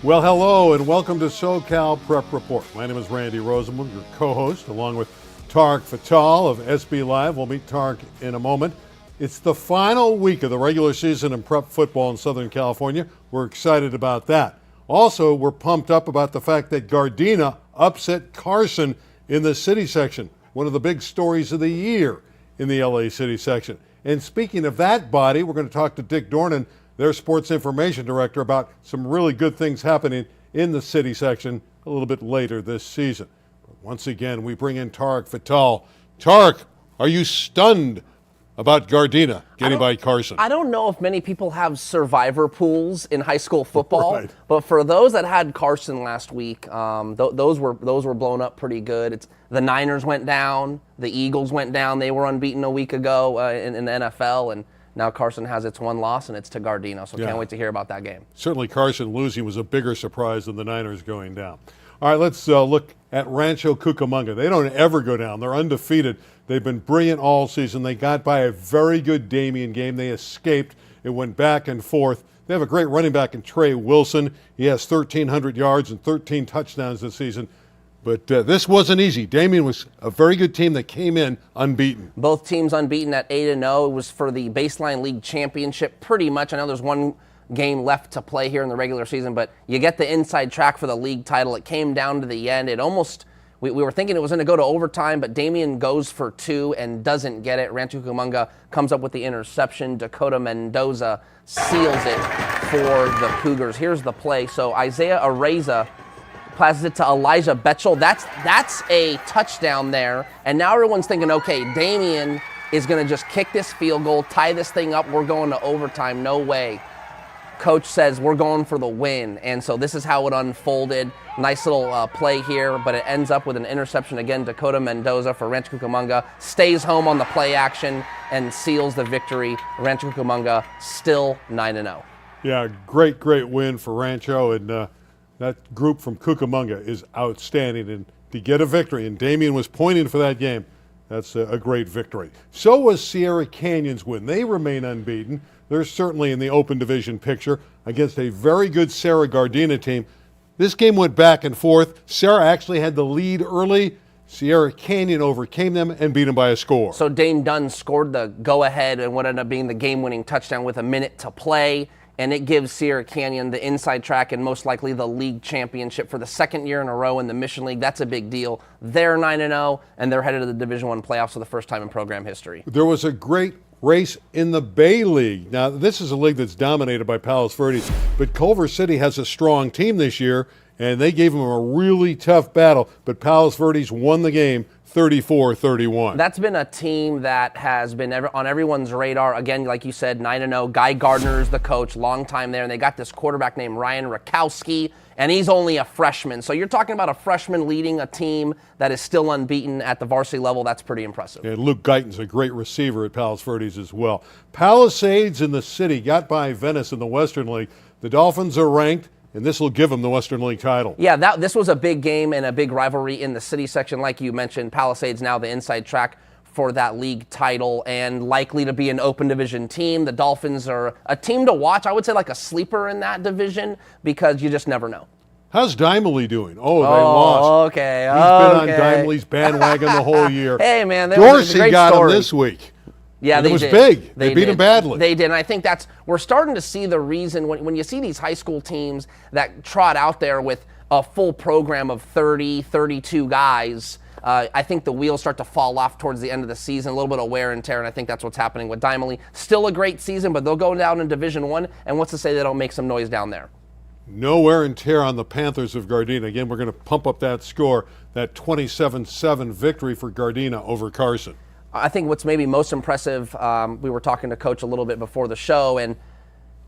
Well, hello and welcome to SoCal Prep Report. My name is Randy Rosenblum, your co-host, along with Tarek Fatal of SB Live. We'll meet Tarek in a moment. It's the final week of the regular season in prep football in Southern California. We're excited about that. Also, we're pumped up about the fact that Gardina upset Carson in the city section, one of the big stories of the year in the LA city section. And speaking of that body, we're going to talk to Dick Doron, their sports information director, about some really good things happening in the city section a little bit later this season. But once again, we bring in Tarek Fatal. Tarek, are you stunned about Gardina getting by Carson? I don't know if many people have survivor pools in high school football, Right. but for those that had Carson last week, those were blown up pretty good. The Niners went down, the Eagles went down. They were unbeaten a week ago in the NFL, and now Carson has its one loss, and it's to Gardina, so can't wait to hear about that game. Certainly Carson losing was a bigger surprise than the Niners going down. All right, let's look at Rancho Cucamonga. They don't ever go down. They're undefeated. They've been brilliant all season. They got by a very good Damien game. They escaped. It went back and forth. They have a great running back in Trey Wilson. He has 1,300 yards and 13 touchdowns this season. But this wasn't easy. Damien was a very good team that came in unbeaten. Both teams unbeaten at 8-0. It was for the Baseline League Championship pretty much. I know there's one game left to play here in the regular season, but you get the inside track for the league title. It came down to the end. It almost, we were thinking it was going to go to overtime, but Damien goes for two and doesn't get it. Rancho Cucamonga comes up with the interception. Dakota Mendoza seals it for the Cougars. Here's the play. So Isaiah Areza passes it to Elijah Betchel. That's a touchdown there. And now everyone's thinking, okay, Damien is going to just kick this field goal, tie this thing up. We're going to overtime. No way. Coach says we're going for the win. And so this is how it unfolded. Nice little play here, but it ends up with an interception again. Dakota Mendoza for Rancho Cucamonga stays home on the play action and seals the victory. Rancho Cucamonga still 9-0. Yeah, great win for Rancho. And that group from Cucamonga is outstanding, and to get a victory, and Damien was pointing for that game, that's a great victory. So was Sierra Canyon's win. They remain unbeaten. They're certainly in the open division picture against a very good Sarah Gardina team. This game went back and forth. Sarah actually had the lead early. Sierra Canyon overcame them and beat them by a score. So Dane Dunn scored the go-ahead and what ended up being the game-winning touchdown with a minute to play. And it gives Sierra Canyon the inside track and most likely the league championship for the second year in a row in the Mission League. That's a big deal. They're 9-0, and they're headed to the Division I playoffs for the first time in program history. There was a great race in the Bay League. Now, this is a league that's dominated by Palos Verdes, but Culver City has a strong team this year, and they gave them a really tough battle, but Palos Verdes won the game 34-31. That's been a team that has been on everyone's radar. Again, like you said, 9-0. Guy Gardner's the coach, long time there, and they got this quarterback named Ryan Rakowski, and he's only a freshman. So you're talking about a freshman leading a team that is still unbeaten at the varsity level. That's pretty impressive. And Luke Guyton's a great receiver at Palos Verdes as well. Palisades in the city got by Venice in the Western League. The Dolphins are ranked, and this will give them the Western League title. Yeah, this was a big game and a big rivalry in the city section. Like you mentioned, Palisades now the inside track for that league title and likely to be an open division team. The Dolphins are a team to watch. I would say like a sleeper in that division because you just never know. How's Dimely doing? Oh, they lost. Okay. He's been on Dimely's bandwagon the whole year. Hey, man, Dorsey got him this week. Yeah, and it was big. They beat him badly. They did, and I think we're starting to see the reason when you see these high school teams that trot out there with a full program of 30, 32 guys, I think the wheels start to fall off towards the end of the season, a little bit of wear and tear, and I think that's what's happening with Dimely. Still a great season, but they'll go down in Division I, and what's to say they don't make some noise down there? No wear and tear on the Panthers of Gardina. Again, we're going to pump up that score, that 27-7 victory for Gardina over Carson. I think what's maybe most impressive, we were talking to Coach a little bit before the show, and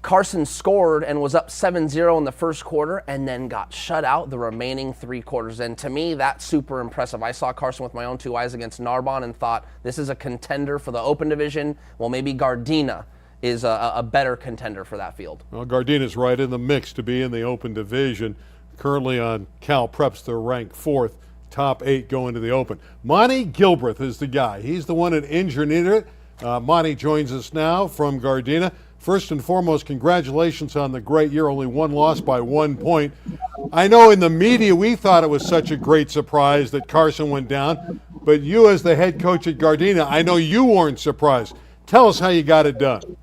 Carson scored and was up 7-0 in the first quarter and then got shut out the remaining three quarters. And to me, that's super impressive. I saw Carson with my own two eyes against Narbonne and thought, this is a contender for the open division. Well, maybe Gardina is a better contender for that field. Well, Gardina's right in the mix to be in the open division. Currently on Cal Preps, they're ranked 4th. Top 8 going to the open. Monty Gilbert is the guy. He's the one that engineered it. Monty joins us now from Gardina. First and foremost, congratulations on the great year. Only one loss by 1 point. I know in the media we thought it was such a great surprise that Carson went down, but you as the head coach at Gardina, I know you weren't surprised. Tell us how you got it done.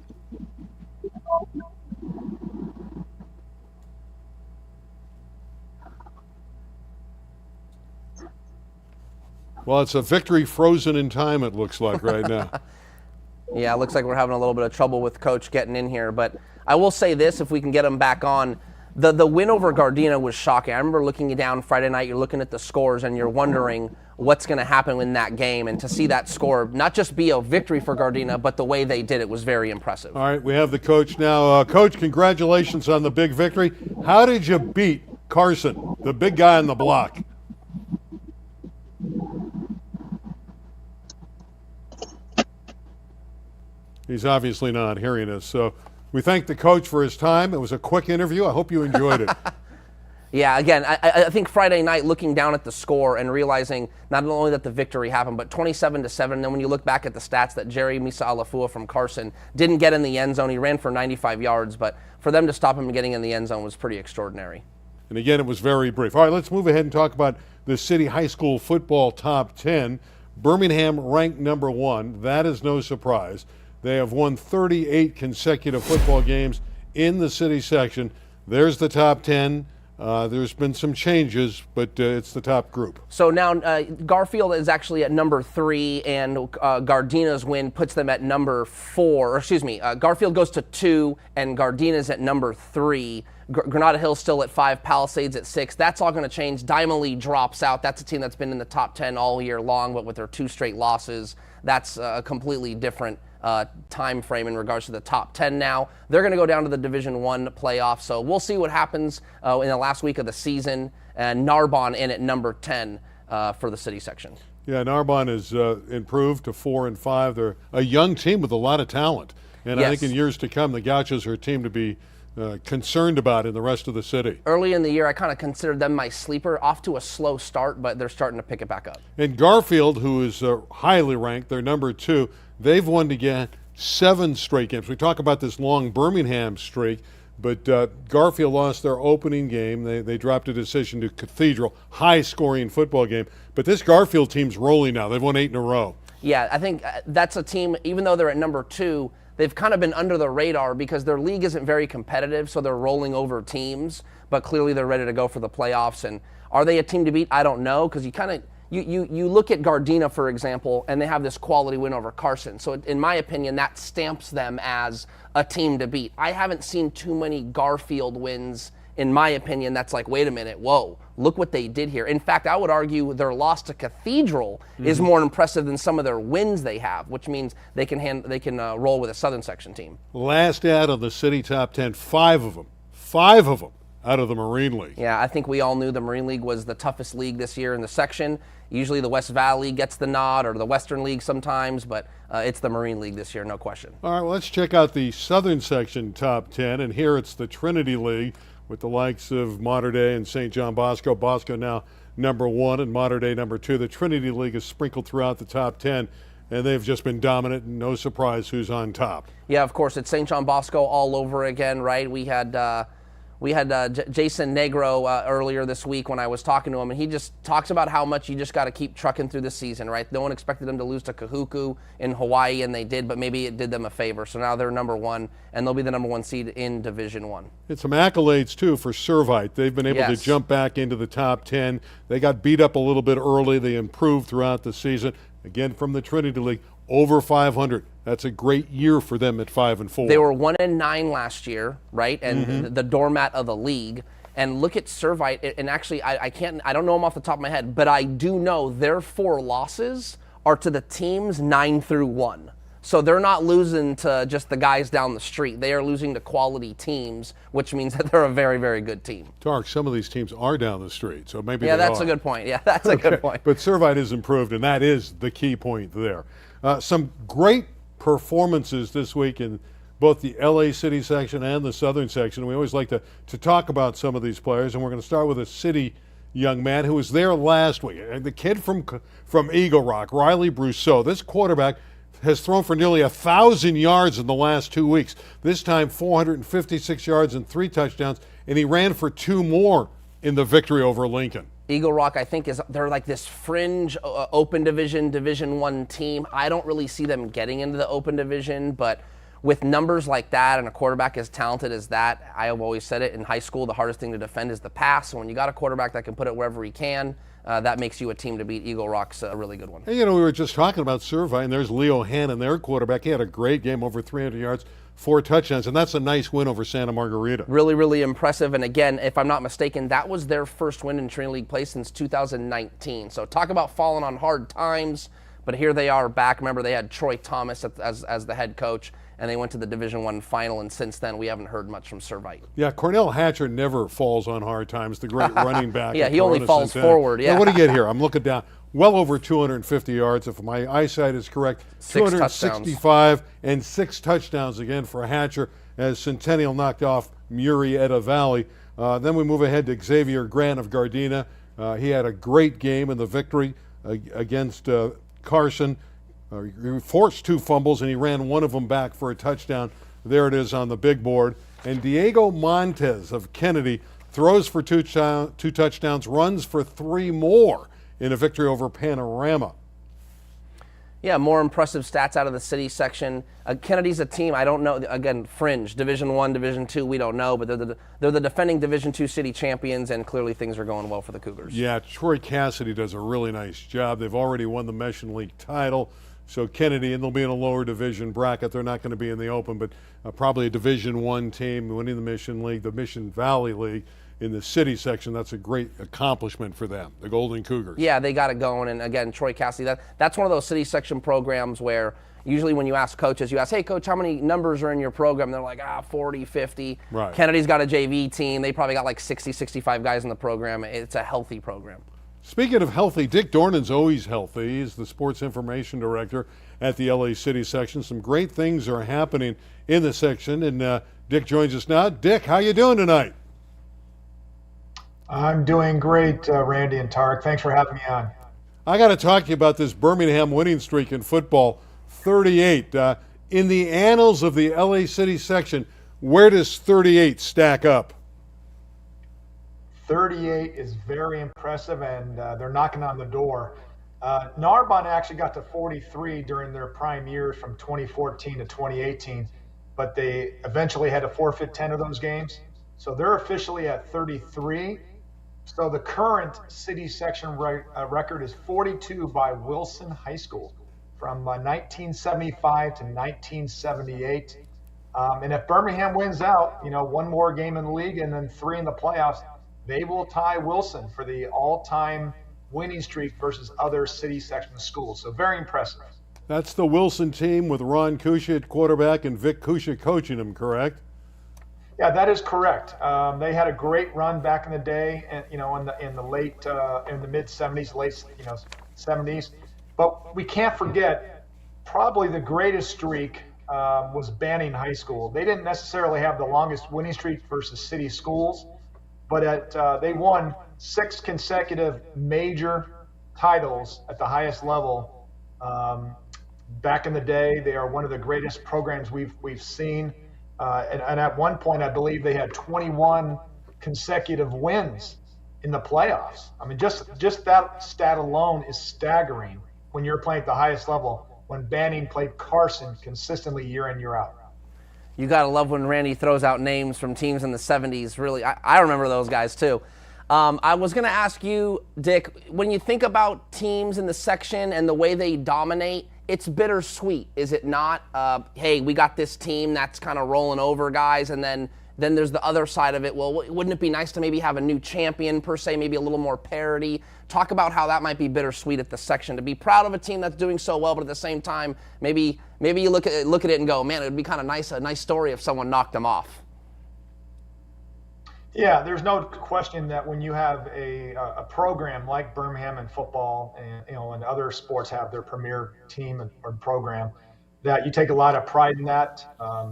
Well, it's a victory frozen in time, it looks like right now. Yeah, it looks like we're having a little bit of trouble with Coach getting in here. But I will say this, if we can get him back on, the win over Gardina was shocking. I remember looking down Friday night, you're looking at the scores, and you're wondering what's going to happen in that game. And to see that score not just be a victory for Gardina, but the way they did it was very impressive. All right, we have the coach now. Coach, congratulations on the big victory. How did you beat Carson, the big guy on the block? He's obviously not hearing us. So we thank the coach for his time. It was a quick interview. I hope you enjoyed it. Yeah, again, I think Friday night looking down at the score and realizing not only that the victory happened, but 27-7. And then when you look back at the stats that Jerry Misa-Alafua from Carson didn't get in the end zone. He ran for 95 yards, but for them to stop him getting in the end zone was pretty extraordinary. And again, it was very brief. All right, let's move ahead and talk about the City High School football top 10. Birmingham ranked number 1. That is no surprise. They have won 38 consecutive football games in the city section. There's the top 10. There's been some changes, but it's the top group. So now Garfield is actually at number 3, and Gardina's win puts them at number 4. Or excuse me, Garfield goes to 2, and Gardina's at number 3. Granada Hill's still at 5, Palisades at 6. That's all going to change. Dimely drops out. That's a team that's been in the top 10 all year long, but with their 2 straight losses, that's a completely different time frame in regards to the top 10 now. They're going to go down to the Division I playoff, so we'll see what happens in the last week of the season. And Narbonne in at number 10 for the city section. Yeah, Narbonne has improved to 4-5. They're a young team with a lot of talent. And Yes. I think in years to come, the Gauchos are a team to be concerned about in the rest of the city. Early in the year, I kind of considered them my sleeper, off to a slow start, but they're starting to pick it back up. And Garfield, who is highly ranked, they're number 2. They've won again 7 straight games. We talk about this long Birmingham streak, but Garfield lost their opening game. They dropped a decision to Cathedral, high-scoring football game. But this Garfield team's rolling now. They've won 8 in a row. Yeah, I think that's a team, even though they're at number 2, they've kind of been under the radar because their league isn't very competitive, so they're rolling over teams, but clearly they're ready to go for the playoffs. And are they a team to beat? I don't know, because you look at Gardina, for example, and they have this quality win over Carson. So in my opinion, that stamps them as a team to beat. I haven't seen too many Garfield wins, in my opinion, that's like, wait a minute, whoa, look what they did here. In fact, I would argue their loss to Cathedral is more impressive than some of their wins they have, which means they can roll with a Southern Section team. Last ad on the city top 10, 5 of them out of the Marine League. Yeah, I think we all knew the Marine League was the toughest league this year in the section. Usually the West Valley gets the nod, or the Western League sometimes, but it's the Marine League this year, no question. All right, well, let's check out the Southern Section top 10, and here it's the Trinity League with the likes of Mater Dei and St. John Bosco. Bosco now number 1 and Mater Dei number 2. The Trinity League is sprinkled throughout the top 10, and they've just been dominant, and no surprise who's on top. Yeah, of course, it's St. John Bosco all over again, right? We had Jason Negro earlier this week when I was talking to him, and he just talks about how much you just got to keep trucking through the season, right? No one expected them to lose to Kahuku in Hawaii, and they did, but maybe it did them a favor. So now they're number 1, and they'll be the number 1 seed in Division I. It's some accolades, too, for Servite. They've been able to jump back into the top 10. They got beat up a little bit early. They improved throughout the season. Again, from the Trinity League, over 500. That's a great year for them at 5-4. They were 1-9 last year, right? And the doormat of the league. And look at Servite, and actually, I don't know them off the top of my head, but I do know their 4 losses are to the teams 9-1. So they're not losing to just the guys down the street. They are losing to quality teams, which means that they're a very, very good team. Tark, some of these teams are down the street, so maybe Yeah, they that's are. a good point. Yeah, that's a good point. But Servite has improved, and that is the key point there. Some great performances this week in both the LA City section and the Southern section. We always like to talk about some of these players, and we're going to start with a City young man who was there last week. The kid from Eagle Rock, Riley Brousseau. This quarterback has thrown for nearly 1,000 yards in the last 2 weeks. This time 456 yards and 3 touchdowns, and he ran for 2 more in the victory over Lincoln. Eagle Rock, I think, they're like this fringe open Division I team. I don't really see them getting into the open division, but with numbers like that and a quarterback as talented as that, I have always said it in high school, the hardest thing to defend is the pass. So when you got a quarterback that can put it wherever he can, that makes you a team to beat. Eagle Rock's a really good one. Hey, we were just talking about Servite, and there's Leo Hannon, their quarterback. He had a great game, over 300 yards, 4 touchdowns, and that's a nice win over Santa Margarita. Really, really impressive. And again, if I'm not mistaken, that was their first win in Trinity League play since 2019. So talk about falling on hard times, but here they are back. Remember, they had Troy Thomas as the head coach, and they went to the Division I final, and since then we haven't heard much from Servite. Yeah, Cornell Hatcher never falls on hard times, the great running back. Yeah, he only falls forward. Yeah. Now, what do you get here? I'm looking down. Well over 250 yards, if my eyesight is correct. 265 and 6 touchdowns again for Hatcher as Centennial knocked off Murrieta Valley. Then we move ahead to Xavier Grant of Gardina. He had a great game in the victory against Carson. He forced 2 fumbles and he ran one of them back for a touchdown. There it is on the big board. And Diego Montes of Kennedy throws for 2 touchdowns, runs for 3 more in a victory over Panorama. Yeah, more impressive stats out of the city section. Kennedy's a team, I don't know, again, fringe, Division I, Division II, we don't know, but they're the defending Division II city champions, and clearly things are going well for the Cougars. Yeah, Troy Cassidy does a really nice job. They've already won the Mission League title. So Kennedy, and they'll be in a lower division bracket. They're not going to be in the open, but probably a Division I team winning the Mission League, the Mission Valley League in the city section. That's a great accomplishment for them, the Golden Cougars. Yeah, they got it going. And again, Troy Cassidy, that's one of those city section programs where usually when you ask coaches, you ask, hey, coach, how many numbers are in your program? They're like, 40, 50. Right. Kennedy's got a JV team. They probably got like 60, 65 guys in the program. It's a healthy program. Speaking of healthy, Dick Dornan's always healthy. He's the sports information director at the LA City section. Some great things are happening in the section, and Dick joins us now. Dick, how you doing tonight? I'm doing great, Randy and Tarek. Thanks for having me on. I got to talk to you about this Birmingham winning streak in football, 38. In the annals of the LA City section, where does 38 stack up? 38 is very impressive, and they're knocking on the door. Narbonne actually got to 43 during their prime years from 2014 to 2018, but they eventually had to forfeit 10 of those games. So they're officially at 33. So the current city section record is 42 by Wilson High School from 1975 to 1978. And if Birmingham wins out, 1 more game in the league and then 3 in the playoffs, they will tie Wilson for the all-time winning streak versus other city section schools. So very impressive. That's the Wilson team with Ron Kusha at quarterback and Vic Kusha coaching them, correct? Yeah, that is correct. They had a great run back in the day, and in the mid 70s, late 70s. But we can't forget, probably the greatest streak was Banning High School. They didn't necessarily have the longest winning streak versus city schools, but they won 6 consecutive major titles at the highest level. Back in the day, they are one of the greatest programs we've seen. And at one point, I believe they had 21 consecutive wins in the playoffs. I mean, just that stat alone is staggering when you're playing at the highest level, when Banning played Carson consistently year in, year out. You got to love when Randy throws out names from teams in the 70s. Really, I remember those guys too. I was going to ask you, Dick, when you think about teams in the section and the way they dominate, it's bittersweet, is it not? Hey, we got this team that's kind of rolling over guys, and then there's the other side of it. Well, wouldn't it be nice to maybe have a new champion per se, maybe a little more parity? Talk about how that might be bittersweet at the section, to be proud of a team that's doing so well, but at the same time, maybe you look at it and go, man, it would be kind of a nice story if someone knocked them off. Yeah, there's no question that when you have a program like Birmingham in football, and other sports have their premier team or program, that you take a lot of pride in that.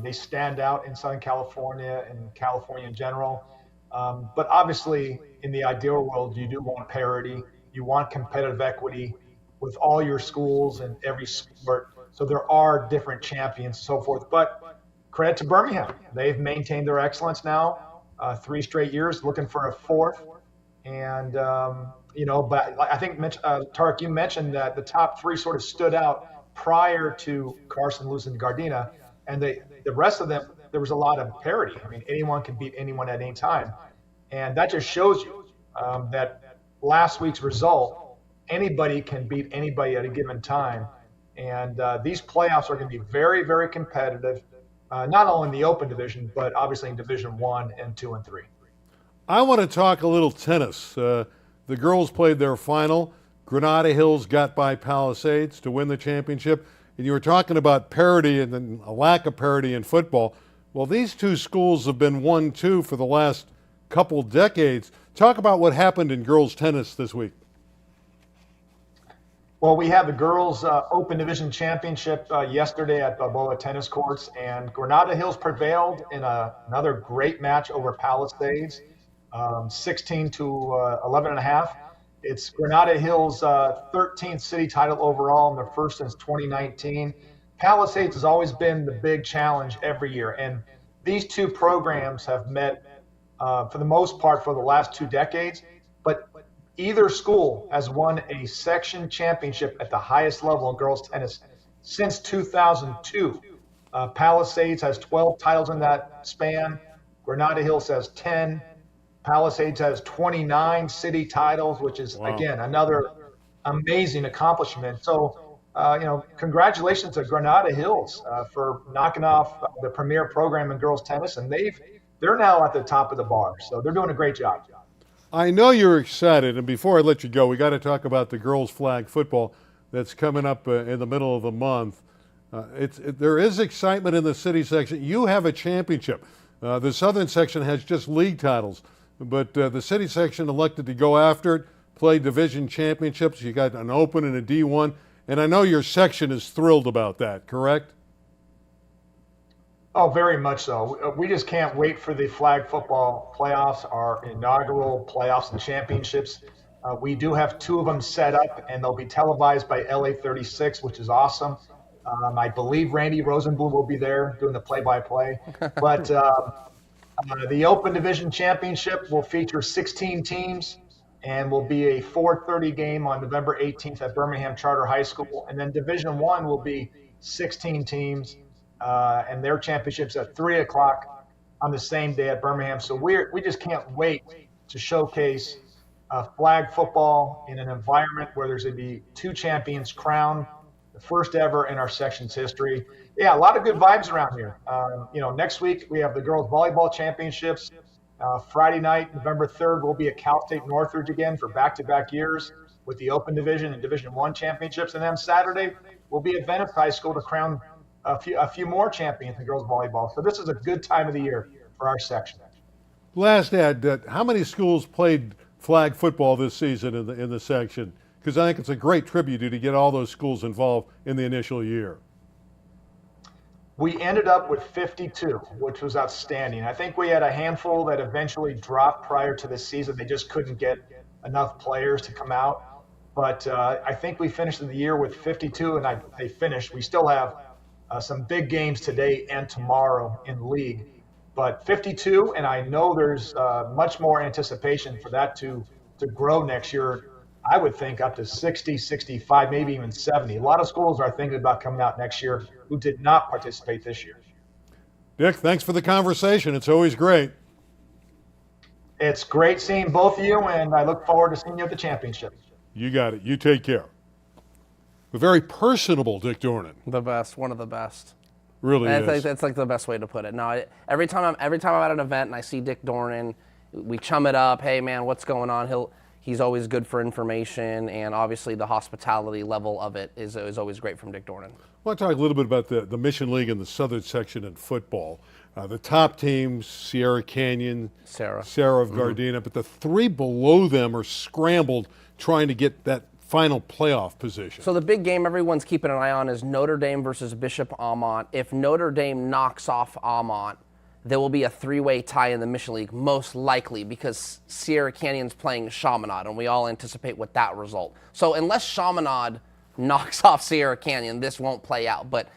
They stand out in Southern California and California in general. But obviously, in the ideal world, you do want parity. You want competitive equity with all your schools and every sport. So there are different champions and so forth. But credit to Birmingham. They've maintained their excellence now, 3 straight years, looking for a fourth. And, but I think, Tarek, you mentioned that the top 3 sort of stood out prior to Carson losing Gardina. And the rest of them, there was a lot of parity. I mean, anyone can beat anyone at any time. And that just shows you that last week's result, anybody can beat anybody at a given time. And these playoffs are going to be very, very competitive, not only in the Open Division, but obviously in Division 1 and 2 and 3. I want to talk a little tennis. The girls played their final. Granada Hills got by Palisades to win the championship. And you were talking about parity and then a lack of parity in football. Well, these two schools have been 1-2 for the last couple decades. Talk about what happened in girls tennis this week. Well, we had the girls' Open Division Championship yesterday at Balboa Tennis Courts, and Granada Hills prevailed in another great match over Palisades, 16 to 11.5. It's Granada Hills' 13th city title overall, and their first since 2019. Palisades has always been the big challenge every year, and these two programs have met for the most part for the last 2 decades, but either school has won a section championship at the highest level in girls tennis since 2002. Palisades has 12 titles in that span. Granada Hills has 10. Palisades has 29 city titles, which is, again, another amazing accomplishment. So, congratulations to Granada Hills for knocking off the premier program in girls tennis, and they're now at the top of the bar. So they're doing a great job. I know you're excited, and before I let you go, we got to talk about the girls' flag football that's coming up in the middle of the month. There is excitement in the city section. You have a championship. The southern section has just league titles, but the city section elected to go after it, play division championships. You got an Open and a D1, and I know your section is thrilled about that, correct? Oh, very much so. We just can't wait for the flag football playoffs, our inaugural playoffs and championships. We do have 2 of them set up, and they'll be televised by LA 36, which is awesome. I believe Randy Rosenblum will be there doing the play-by-play. But the Open Division Championship will feature 16 teams and will be a 4:30 game on November 18th at Birmingham Charter High School. And then Division 1 will be 16 teams. And their championships at 3 o'clock on the same day at Birmingham. So we just can't wait to showcase flag football in an environment where there's going to be 2 champions crowned, the first ever in our section's history. Yeah, a lot of good vibes around here. Next week we have the girls volleyball championships. Friday night, November 3rd, we'll be at Cal State Northridge again for back-to-back years with the Open Division and Division 1 championships. And then Saturday, we'll be at Venice High School to crown a few more champions in girls volleyball. So this is a good time of the year for our section. Last ad, how many schools played flag football this season in the section? Because I think it's a great tribute to get all those schools involved in the initial year. We ended up with 52, which was outstanding. I think we had a handful that eventually dropped prior to this season. They just couldn't get enough players to come out. But I think we finished the year with 52, and they finished. We still have some big games today and tomorrow in league, but 52, and I know there's much more anticipation for that to grow next year. I would think up to 60, 65, maybe even 70. A lot of schools are thinking about coming out next year who did not participate this year. Dick, thanks for the conversation. It's always great. It's great seeing both of you, and I look forward to seeing you at the championship. You got it. You take care. A very personable Dick Doron. The best, one of the best. Really and is. I think that's like the best way to put it. No, every time I'm at an event and I see Dick Doron, we chum it up. Hey man, what's going on? He's always good for information, and obviously the hospitality level of it is always great from Dick Doron. I want to talk a little bit about the Mission League and the Southern Section in football. The top teams, Sierra Canyon, Sarah of Gardina, but the 3 below them are scrambled trying to get that final playoff position. So the big game everyone's keeping an eye on is Notre Dame versus Bishop Aumont. If Notre Dame knocks off Aumont, there will be a 3-way tie in the Mission League, most likely, because Sierra Canyon's playing Chaminade, and we all anticipate with that result. So unless Chaminade knocks off Sierra Canyon, this won't play out. But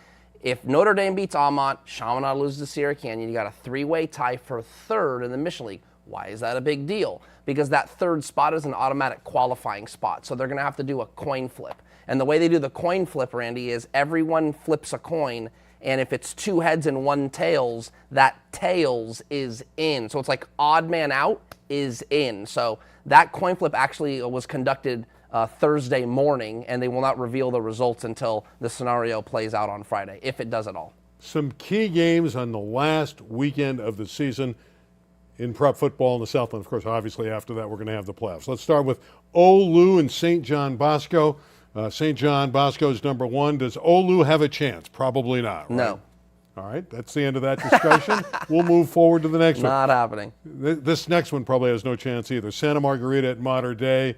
if Notre Dame beats Almont, Chaminade loses to Sierra Canyon, you got a three-way tie for third in the Mission League. Why is that a big deal? Because that third spot is an automatic qualifying spot, so they're going to have to do a coin flip. And the way they do the coin flip, Randy, is everyone flips a coin, and if it's two heads and one tails, that tails is in. So it's like odd man out is in. So that coin flip actually was conducted Thursday morning, and they will not reveal the results until the scenario plays out on Friday, if it does at all. Some key games on the last weekend of the season in prep football in the Southland. Of course, obviously after that we're going to have the playoffs. Let's start with Olu and St. John Bosco. St. John Bosco is number one. Does Olu have a chance? Probably not, right? No. All right, that's the end of that discussion. We'll move forward to the next one. Not happening. This next one probably has no chance either. Santa Margarita at Mater Dei,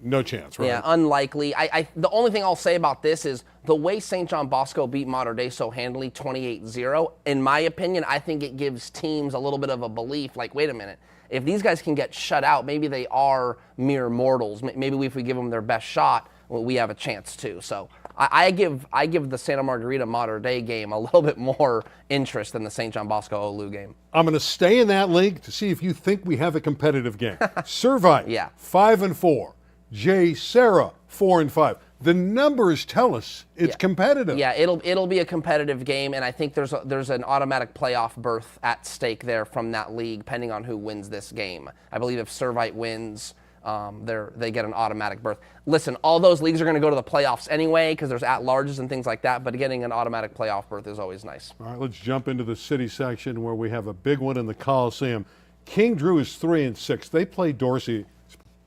no chance, right? Yeah, unlikely. The only thing I'll say about this is the way St. John Bosco beat Mater Dei so handily, 28-0, in my opinion, I think it gives teams a little bit of a belief, like, wait a minute, if these guys can get shut out, maybe they are mere mortals. Maybe if we give them their best shot, well, we have a chance too. So I give the Santa Margarita Mater Dei game a little bit more interest than the St. John Bosco Olu game. I'm going to stay in that league to see if you think we have a competitive game. Servite, Yeah. 5-4. J. Sarah, 4-5. The numbers tell us it's competitive. Yeah, it'll be a competitive game, and I think there's an automatic playoff berth at stake there from that league, depending on who wins this game. I believe if Servite wins, they get an automatic berth. Listen, all those leagues are going to go to the playoffs anyway because there's at-larges and things like that, but getting an automatic playoff berth is always nice. All right, let's jump into the city section where we have a big one in the Coliseum. King Drew is 3-6. They play Dorsey.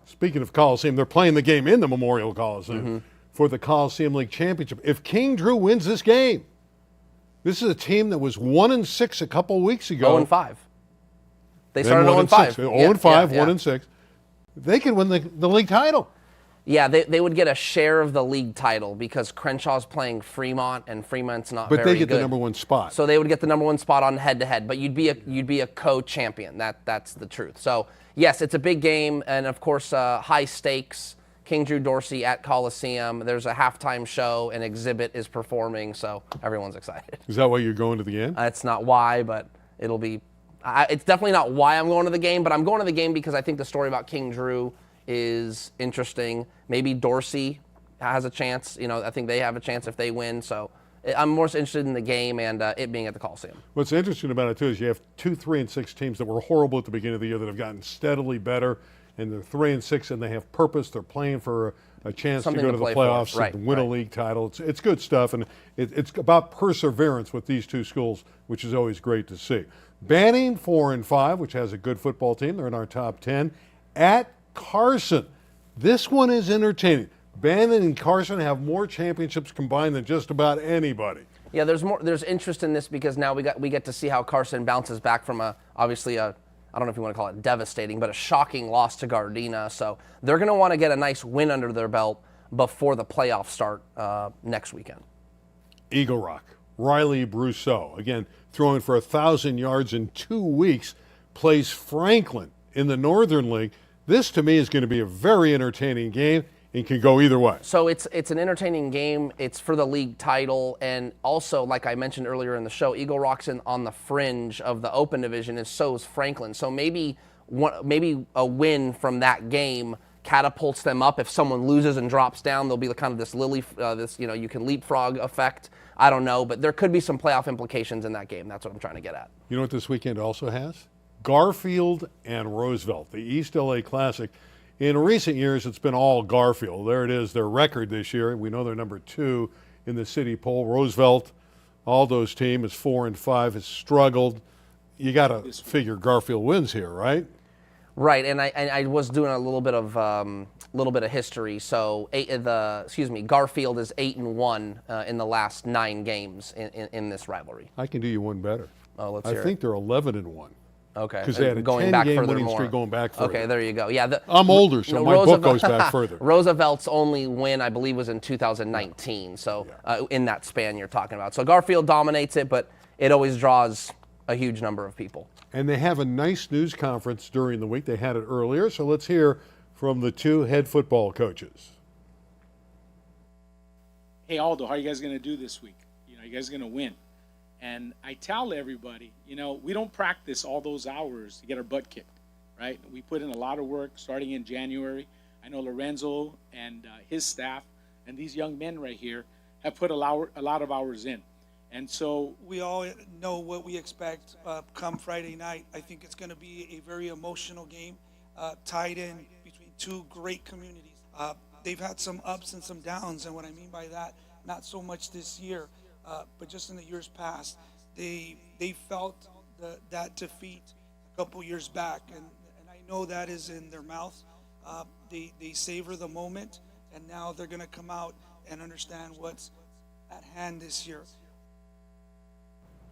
Speaking of Coliseum, they're playing the game in the Memorial Coliseum for the Coliseum League Championship. If King Drew wins this game, this is a team that was 1-6 a couple weeks ago. 0-5. They started 0-5. 0-5, 1-6. They can win the league title. Yeah, they would get a share of the league title because Crenshaw's playing Fremont, and Fremont's not very good. But they get the number one spot. So they would get the number one spot on head-to-head, but you'd be a co-champion. That's the truth. So, yes, it's a big game, and, of course, high stakes. King Drew Dorsey at Coliseum. There's a halftime show. An exhibit is performing, so everyone's excited. Is that why you're going to the game? It's not why, but it'll be it's definitely not why I'm going to the game, but I'm going to the game because I think the story about King Drew is interesting. Maybe Dorsey has a chance. I think they have a chance if they win. So I'm more interested in the game and it being at the Coliseum. What's interesting about it, too, is you have 2 3-6 teams that were horrible at the beginning of the year that have gotten steadily better, and they're 3-6, and they have purpose. They're playing for a chance Something to go to to the play for. playoffs Right, and win a league title. It's good stuff, and it's about perseverance with these two schools, which is always great to see. Banning, 4-5, which has a good football team. They're in our top 10. At Carson, this one is entertaining. Banning and Carson have more championships combined than just about anybody. Yeah, there's interest in this because now we get to see how Carson bounces back from obviously I don't know if you want to call it devastating, but a shocking loss to Gardina. So they're going to want to get a nice win under their belt before the playoffs start next weekend. Eagle Rock, Riley Brousseau, again, throwing for 1,000 yards in 2 weeks, plays Franklin in the Northern League. This, to me, is going to be a very entertaining game and can go either way. So it's an entertaining game. It's for the league title, and also, like I mentioned earlier in the show, Eagle Rock's on the fringe of the Open Division, and so is Franklin. So maybe a win from that game catapults them up. If someone loses and drops down, there'll be kind of this you can leapfrog effect. I don't know, but there could be some playoff implications in that game. That's what I'm trying to get at. You know what this weekend also has? Garfield and Roosevelt, the East LA Classic. In recent years, it's been all Garfield. There it is, their record this year. We know they're number 2 in the city poll. Roosevelt, Aldo's team, is 4-5, has struggled. You got to figure Garfield wins here, right? Right, and I was doing a little bit of history. So Garfield is 8-1 in the last 9 games in this rivalry. I can do you one better. Oh, let's hear it. I think they're 11-1. Okay. Because they had a 10-game winning streak going back further. Okay, there you go. Yeah, I'm older, so my book goes back further. Roosevelt's only win, I believe, was in 2019. So in that span you're talking about. So Garfield dominates it, but it always draws a huge number of people. And they have a nice news conference during the week. They had it earlier, so let's hear from the 2 head football coaches. hey, Aldo, how are you guys going to do this week? You know, are you guys going to win? And I tell everybody, you know, we don't practice all those hours to get our butt kicked, right? We put in a lot of work starting in January. I know Lorenzo and his staff and these young men right here have put a lot of hours in. And so we all know what we expect come Friday night. I think it's going to be a very emotional game, tied in between two great communities. They've had some ups and some downs, and what I mean by that, not so much this year, but just in the years past. They felt that defeat a couple years back, and I know that is in their mouth. They savor the moment, and now they're going to come out and understand what's at hand this year.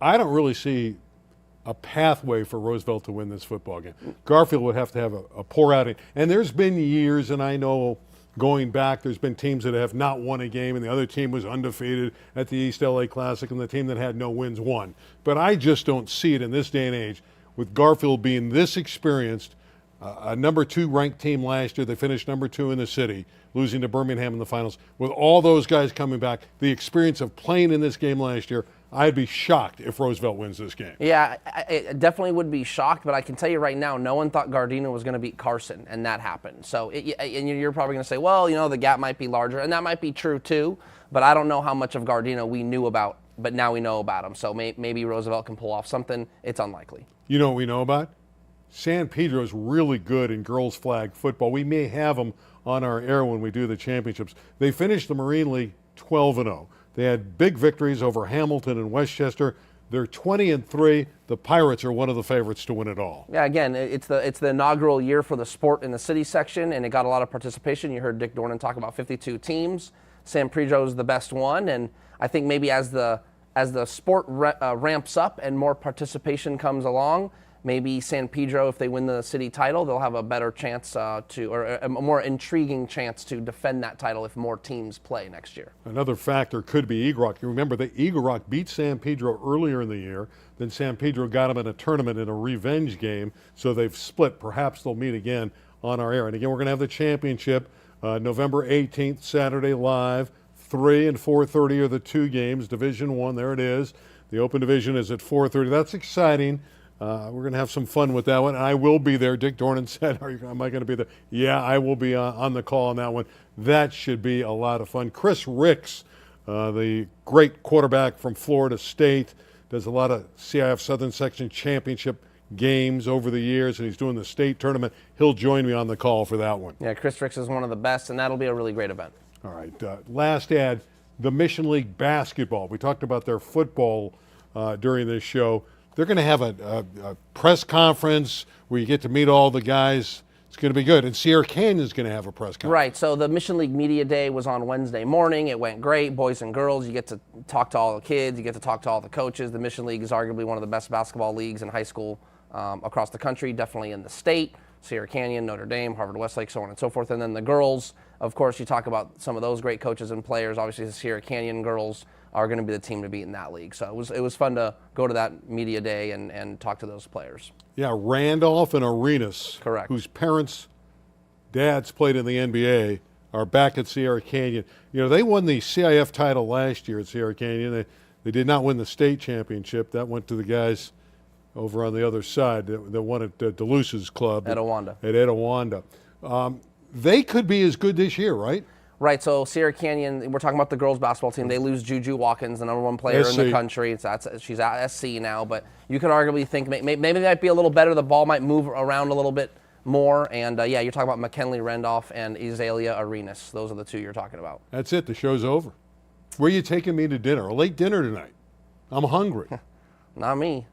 I don't really see a pathway for Roosevelt to win this football game. Garfield would have to have a poor outing. And there's been years, and I know going back, there's been teams that have not won a game, and the other team was undefeated at the East LA Classic, and the team that had no wins won. But I just don't see it in this day and age with Garfield being this experienced. A number 2 ranked team last year. They finished number 2 in the city, losing to Birmingham in the finals. With all those guys coming back, the experience of playing in this game last year, I'd be shocked if Roosevelt wins this game. Yeah, I definitely would be shocked, but I can tell you right now, no one thought Gardina was going to beat Carson, and that happened. So, and you're probably going to say, well, you know, the gap might be larger, and that might be true too, but I don't know how much of Gardina we knew about, but now we know about him. So maybe Roosevelt can pull off something. It's unlikely. You know what we know about? San Pedro's really good in girls flag football. We may have them on our air when we do the championships. They finished the Marine League 12-0. They had big victories over Hamilton and Westchester. They're 20-3. The Pirates are one of the favorites to win it all. Yeah, again, it's the inaugural year for the sport in the city section, and it got a lot of participation. You heard Dick Doron talk about 52 teams. San Pedro's the best one, and I think maybe as the sport ramps up and more participation comes along, maybe San Pedro, if they win the city title, they'll have a better chance or a more intriguing chance to defend that title if more teams play next year. Another factor could be Eagle Rock. You remember that Eagle Rock beat San Pedro earlier in the year. Then San Pedro got them in a tournament in a revenge game, so they've split. Perhaps they'll meet again on our air. And again, we're going to have the championship November 18th, Saturday live. 3 and 4:30 are the 2 games. Division 1, there it is. The Open Division is at 4:30. That's exciting. We're going to have some fun with that one. And I will be there. Dick Dornan said, am I going to be there? Yeah, I will be on the call on that one. That should be a lot of fun. Chris Ricks, the great quarterback from Florida State, does a lot of CIF Southern Section Championship games over the years, and he's doing the state tournament. He'll join me on the call for that one. Yeah, Chris Ricks is one of the best, and that'll be a really great event. All right. Last ad, the Mission League basketball. We talked about their football during this show. They're going to have a press conference where you get to meet all the guys. It's going to be good. And Sierra Canyon is going to have a press conference. Right. So the Mission League Media Day was on Wednesday morning. It went great. Boys and girls, you get to talk to all the kids. You get to talk to all the coaches. The Mission League is arguably one of the best basketball leagues in high school across the country, definitely in the state. Sierra Canyon, Notre Dame, Harvard Westlake, so on and so forth. And then the girls, of course, you talk about some of those great coaches and players. Obviously, the Sierra Canyon girls are going to be the team to beat in that league. So it was fun to go to that media day and talk to those players. Yeah, Randolph and Arenas, correct, whose parents, dads played in the NBA, are back at Sierra Canyon. You know, they won the CIF title last year at Sierra Canyon. They did not win the state championship. That went to the guys over on the other side that won at Duluce's club. Etowanda. At Etowanda. They could be as good this year, right? Right, so Sierra Canyon, we're talking about the girls basketball team. They lose Juju Watkins, the #1 player in the country. She's at SC now, but you could arguably think maybe they might be a little better. The ball might move around a little bit more. And, yeah, you're talking about McKinley Randolph and Azalea Arenas. Those are the 2 you're talking about. That's it. The show's over. Where are you taking me to dinner? A late dinner tonight. I'm hungry. Not me.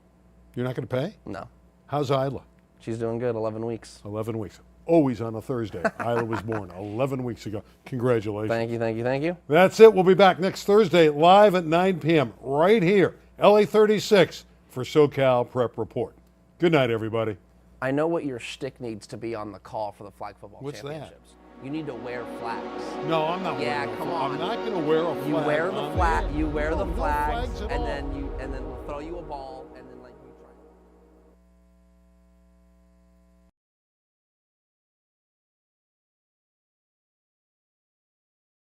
You're not going to pay? No. How's Isla? She's doing good, 11 weeks. 11 weeks. Always on a Thursday. Isla was born 11 weeks ago. Congratulations. Thank you, thank you, thank you. That's it. We'll be back next Thursday live at 9 p.m. right here, LA 36 for SoCal Prep Report. Good night, everybody. I know what your shtick needs to be on the call for the flag football championships. That? You need to wear flags. No, I'm not. Yeah, come on. I'm not going to wear a flag. You wear the flag. You wear the flags, no flags at and all. then we'll throw you a ball.